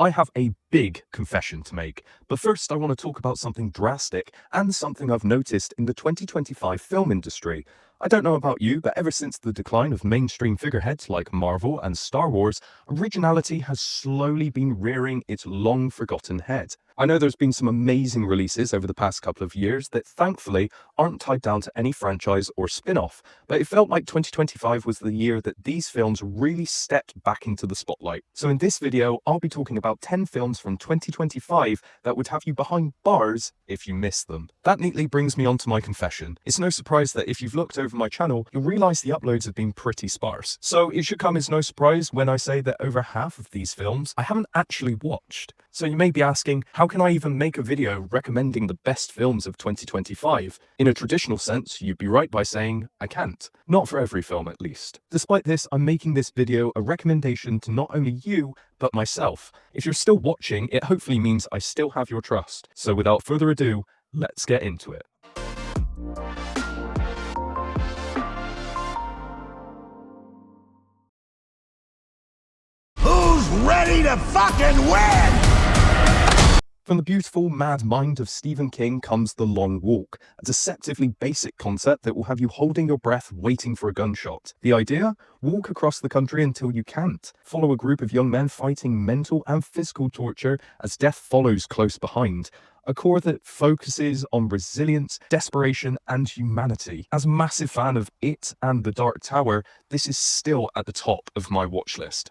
I have a big confession to make, but first I want to talk about something drastic and something I've noticed in the 2025 film industry. I don't know about you, but ever since the decline of mainstream figureheads like Marvel and Star Wars, originality has slowly been rearing its long-forgotten head. I know there's been some amazing releases over the past couple of years that thankfully aren't tied down to any franchise or spin-off, but it felt like 2025 was the year that these films really stepped back into the spotlight. So in this video, I'll be talking about 10 films from 2025 that would have you behind bars if you missed them. That neatly brings me on to my confession. It's no surprise that if you've looked over my channel, you'll realize the uploads have been pretty sparse. So it should come as no surprise when I say that over half of these films I haven't actually watched. So you may be asking, how can I even make a video recommending the best films of 2025? In a traditional sense, you'd be right by saying, I can't. Not for every film at least. Despite this, I'm making this video a recommendation to not only you, but myself. If you're still watching, it hopefully means I still have your trust. So without further ado, let's get into it. Who's ready to fucking win? From the beautiful mad mind of Stephen King comes The Long Walk, a deceptively basic concept that will have you holding your breath waiting for a gunshot. The idea? Walk across the country until you can't. Follow a group of young men fighting mental and physical torture as death follows close behind. A core that focuses on resilience, desperation, and humanity. As a massive fan of It and The Dark Tower, this is still at the top of my watch list.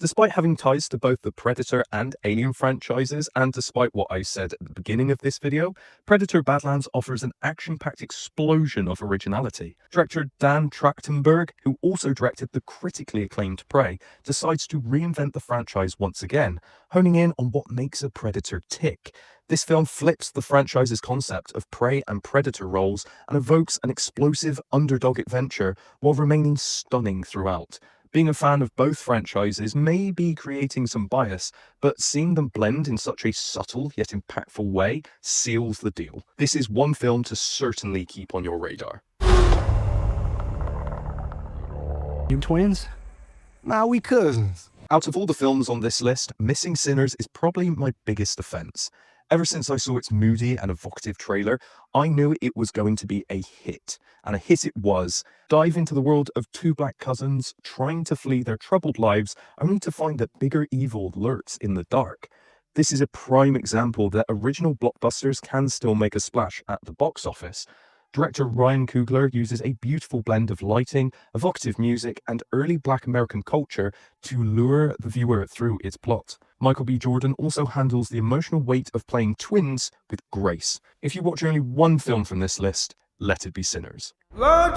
Despite having ties to both the Predator and Alien franchises, and despite what I said at the beginning of this video, Predator Badlands offers an action-packed explosion of originality. Director Dan Trachtenberg, who also directed the critically acclaimed Prey, decides to reinvent the franchise once again, honing in on what makes a Predator tick. This film flips the franchise's concept of prey and predator roles and evokes an explosive underdog adventure while remaining stunning throughout. Being a fan of both franchises may be creating some bias, but seeing them blend in such a subtle yet impactful way seals the deal. This is one film to certainly keep on your radar. You twins? Nah, we cousins. Out of all the films on this list, Missing Sinners is probably my biggest offense. Ever since I saw its moody and evocative trailer, I knew it was going to be a hit. And a hit it was. Dive into the world of two black cousins trying to flee their troubled lives, only to find that bigger evil lurks in the dark. This is a prime example that original blockbusters can still make a splash at the box office. Director Ryan Coogler uses a beautiful blend of lighting, evocative music, and early Black American culture to lure the viewer through its plot. Michael B. Jordan also handles the emotional weight of playing twins with grace. If you watch only one film from this list, let it be Sinners. Now,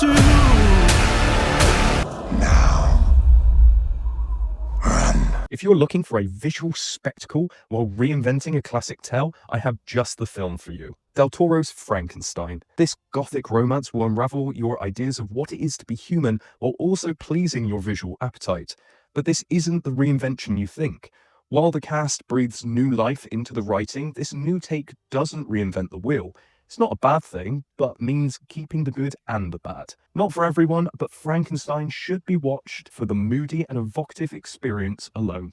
run. If you're looking for a visual spectacle while reinventing a classic tale, I have just the film for you. Del Toro's Frankenstein. This gothic romance will unravel your ideas of what it is to be human while also pleasing your visual appetite. But this isn't the reinvention you think. While the cast breathes new life into the writing, this new take doesn't reinvent the wheel. It's not a bad thing, but means keeping the good and the bad. Not for everyone, but Frankenstein should be watched for the moody and evocative experience alone.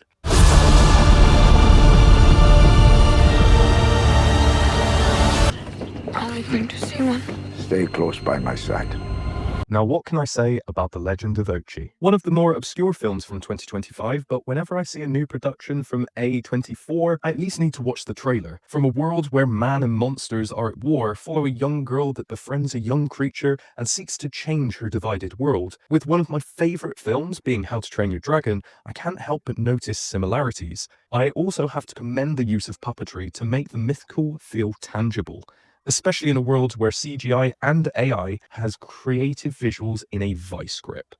Are we going to see one? Stay close by my side. Now, what can I say about The Legend of Ochi? One of the more obscure films from 2025, but whenever I see a new production from A24, I at least need to watch the trailer. From a world where man and monsters are at war, follow a young girl that befriends a young creature and seeks to change her divided world. With one of my favorite films being How to Train Your Dragon, I can't help but notice similarities. I also have to commend the use of puppetry to make the mythical feel tangible, especially in a world where CGI and AI has creative visuals in a vice grip.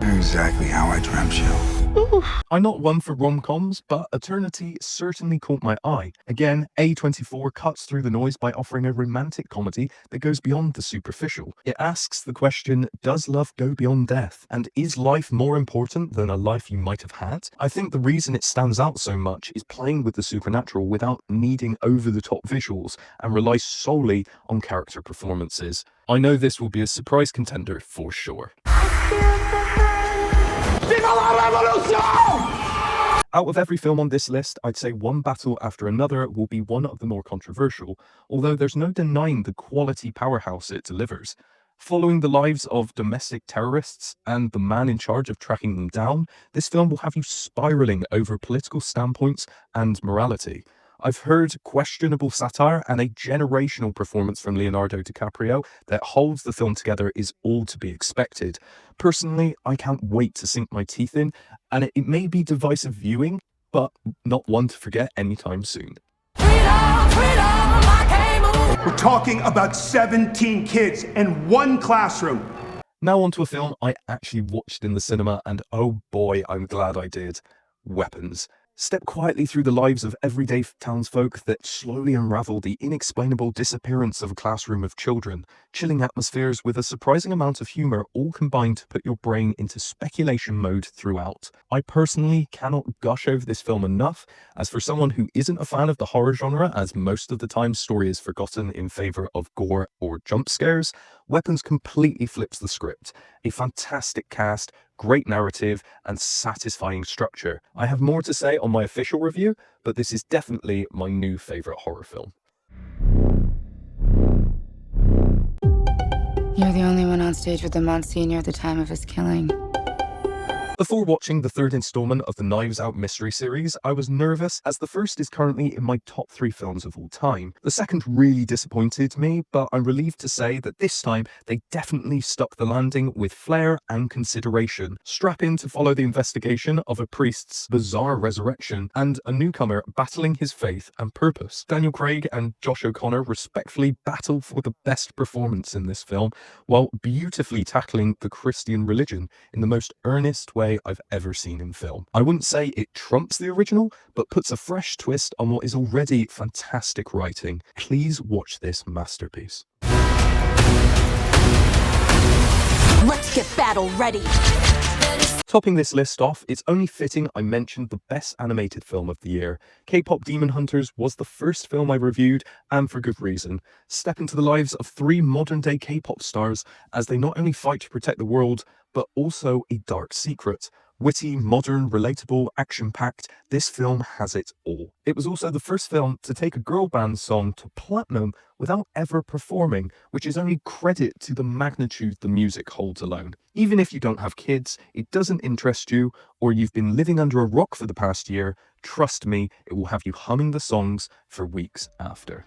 You're exactly how I dreamt you. I'm not one for rom-coms, but Eternity certainly caught my eye. Again, A24 cuts through the noise by offering a romantic comedy that goes beyond the superficial. It asks the question, does love go beyond death? And is life more important than a life you might have had? I think the reason it stands out so much is playing with the supernatural without needing over-the-top visuals and relies solely on character performances. I know this will be a surprise contender for sure. Out of every film on this list, I'd say One Battle After Another will be one of the more controversial, although there's no denying the quality powerhouse it delivers. Following the lives of domestic terrorists and the man in charge of tracking them down, this film will have you spiraling over political standpoints and morality. I've heard questionable satire and a generational performance from Leonardo DiCaprio that holds the film together is all to be expected. Personally, I can't wait to sink my teeth in, and it may be divisive viewing, but not one to forget anytime soon. We're talking about 17 kids in one classroom. Now on to a film I actually watched in the cinema, and oh boy, I'm glad I did. Weapons. Step quietly through the lives of everyday townsfolk that slowly unravel the inexplainable disappearance of a classroom of children. Chilling atmospheres with a surprising amount of humor all combined to put your brain into speculation mode throughout. I personally cannot gush over this film enough, as for someone who isn't a fan of the horror genre, as most of the time story is forgotten in favor of gore or jump scares, Weapons completely flips the script. A fantastic cast, great narrative, and satisfying structure. I have more to say on my official review, but this is definitely my new favorite horror film. You're the only one on stage with the Monsignor at the time of his killing. Before watching the third installment of the Knives Out mystery series, I was nervous as the first is currently in my top 3 films of all time. The second really disappointed me, but I'm relieved to say that this time they definitely stuck the landing with flair and consideration. Strap in to follow the investigation of a priest's bizarre resurrection and a newcomer battling his faith and purpose. Daniel Craig and Josh O'Connor respectfully battle for the best performance in this film, while beautifully tackling the Christian religion in the most earnest way I've ever seen in film. I wouldn't say it trumps the original, but puts a fresh twist on what is already fantastic writing. Please watch this masterpiece. Let's get battle ready. Topping this list off, it's only fitting I mentioned the best animated film of the year. K-pop Demon Hunters was the first film I reviewed, and for good reason. Step into the lives of 3 modern-day K-pop stars as they not only fight to protect the world, but also a dark secret. Witty, modern, relatable, action-packed, this film has it all. It was also the first film to take a girl band song to platinum without ever performing, which is only credit to the magnitude the music holds alone. Even if you don't have kids, it doesn't interest you, or you've been living under a rock for the past year, trust me, it will have you humming the songs for weeks after.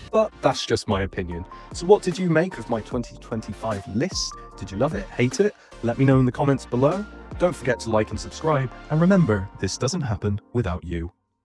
But that's just my opinion. So what did you make of my 2025 list? Did you love it? Hate it? Let me know in the comments below. Don't forget to like and subscribe. And remember, this doesn't happen without you.